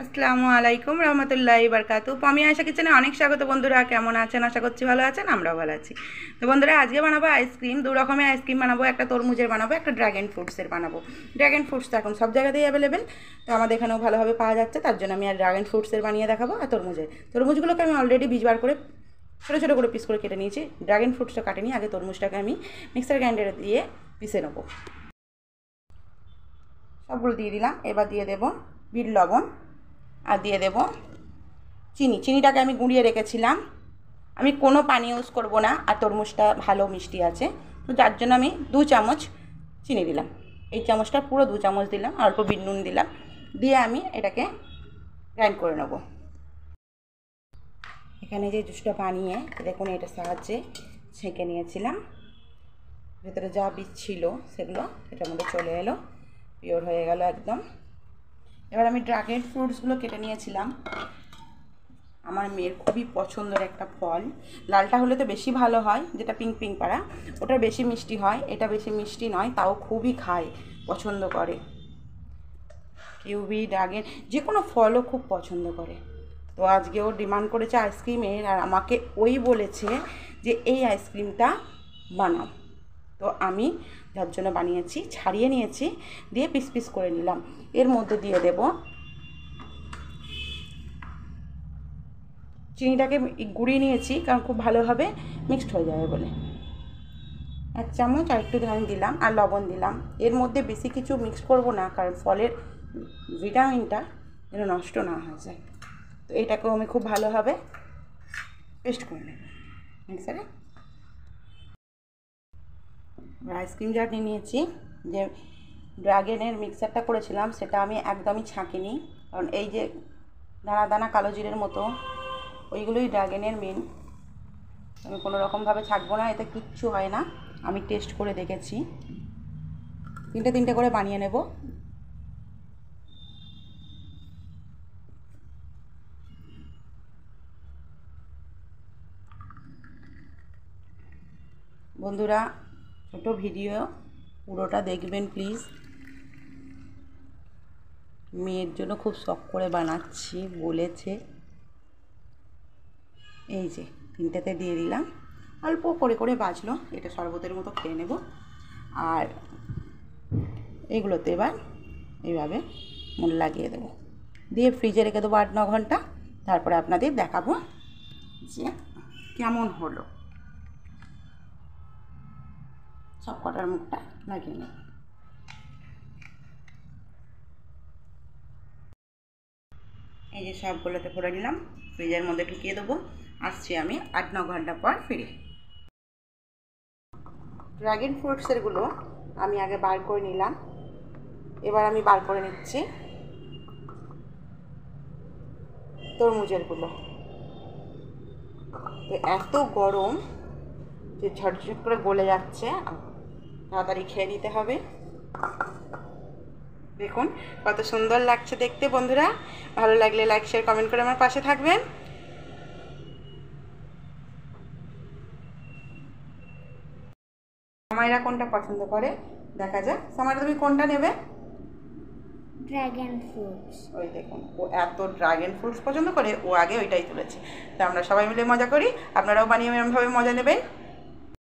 আসসালামু আলাইকুম রহমতুল্লাহি বারকাতু। আমি আয়শা কিচেনে অনেক স্বাগত। বন্ধুরা কেমন আছেন? আশা করছি ভালো আছেন, আমরাও ভালো আছি। তো বন্ধুরা আজকে বানাবো আইসক্রিম। দু রকমের আইসক্রিম বানাবো, একটা তরমুজের বানাবো, একটা ড্রাগন ফ্রুটসের বানাবো। ড্রাগন ফ্রুটস তো এখন সব জায়গাতেই অ্যাভেলেবেল, তো আমাদের এখানেও ভালোভাবে পাওয়া যাচ্ছে, তার জন্য আমি আর ড্রাগন ফ্রুটসের বানিয়ে দেখাবো। আর তরমুজগুলোকে আমি অলরেডি বীজ বার করে ছোটো ছোটো করে পিস করে কেটে নিয়েছি। ড্রাগন ফ্রুটসটা কাটেনি, আগে তরমুজটাকে আমি মিক্সার গ্রাইন্ডারে দিয়ে পিষে নেবো। সবগুলো দিয়ে দিলাম। এবার দিয়ে দেবো বিট লবণ আর দিয়ে দেব চিনিটাকে আমি গুঁড়িয়ে রেখেছিলাম। আমি কোনো পানি ইউজ করব না, আর তরমুজটা ভালো মিষ্টি আছে, তো যার জন্য আমি 2 চামচ চিনি দিলাম। এই চামচটা পুরো 2 চামচ দিলাম, অল্প বিট নুন দিলাম, দিয়ে আমি এটাকে গ্রাইন্ড করে নেব। এখানে যে জুসটা বানিয়ে দেখুন এটার সাহায্যে ছেঁকে নিয়েছিলাম, ভেতরে যা বীজ ছিল সেগুলো এটার মধ্যে চলে এলো, পিওর হয়ে গেল একদম। এবার আমি ড্রাগন ফ্রুটসগুলো কেটে নিয়েছিলাম। আমার মেয়ের খুবই পছন্দের একটা ফল, লালটা হলে তো বেশি ভালো হয়, যেটা পিঙ্ক পিঙ্ক পাড়া, ওটা বেশি মিষ্টি হয়, এটা বেশি মিষ্টি নয়, তাও খুবই খায়, পছন্দ করে। কিউবি ড্রাগন যে কোনো ফলও খুব পছন্দ করে। তো আজকে ও ডিমান্ড করেছে আইসক্রিমের, আর আমাকে ওই বলেছে যে এই আইসক্রিমটা বানাও। তো আমি যার জন্য বানিয়েছি, ছাড়িয়ে নিয়েছি, দিয়ে পিস পিস করে নিলাম। এর মধ্যে দিয়ে দেব চিনিটাকে গুঁড়িয়ে নিয়েছি, কারণ খুব ভালোভাবে মিক্সড হয়ে যাবে বলে। 1 চামচ আর একটু ধান দিলাম, আর লবণ দিলাম। এর মধ্যে বেশি কিছু মিক্স করব না, কারণ ফলের ভিটামিনটা যেন নষ্ট না হয়ে যায়। তো এটাকেও আমি খুব ভালোভাবে পেস্ট করে নেব মিক্সারে। আইসক্রিম জার নিয়েছি, যে ড্রাগনের মিক্সারটা করেছিলাম সেটা আমি একদমই ছাঁকিনি, কারণ এই যে দানা দানা কালো জিরের মতো ওইগুলোই ড্রাগনের মেন। আমি কোনো রকমভাবে ছাঁকবো না, এতে কিচ্ছু হয় না, আমি টেস্ট করে দেখেছি। 3টে করে বানিয়ে নেব। বন্ধুরা ছোট ভিডিও পুরোটা দেখবেন প্লিজ। মেয়ের জন্য খুব শখ করে বানাচ্ছি বলেছে। এই যে 3টেতে দিয়ে দিলাম, অল্প করে করে বাজলো, এটা শরবতের মতো খেয়ে নেব। আর এগুলোতে এবার এইভাবে মন লাগিয়ে দেবো, দিয়ে ফ্রিজে রেখে দেবো 8-9 ঘন্টা। তারপরে আপনাদের দেখাবো যে কেমন হলো। সব কটার মুখটা লাগিয়ে নেব। এই যে সবগুলোতে ভরে নিলাম, ফ্রিজের মধ্যে ঢুকিয়ে দেবো। আসছি আমি 8-9 ঘন্টা পর ফিরে। ড্রাগন ফ্রুটসেরগুলো আমি আগে বার করে নিলাম, এবার আমি বার করে নিচ্ছি তরমুজেরগুলো। তো এত গরম যে ঝটঝট করে গলে যাচ্ছে, তাড়াতাড়ি খেয়ে নিতে হবে। দেখুন কত সুন্দর লাগছে দেখতে। বন্ধুরা ভালো লাগলে লাইক শেয়ার কমেন্ট করে আমার পাশে থাকবেন। সামাইরা কোনটা পছন্দ করে দেখা যাক। সামাইরা তুমি কোনটা নেবে? Dragon fruits. ওই দেখুন ও এত ড্রাগন ফ্রুটস পছন্দ করে, ও আগে ওইটাই তুলেছে। তো আমরা সবাই মিলে মজা করি, আপনারাও বানিয়ে এরমভাবে মজা নেবেন।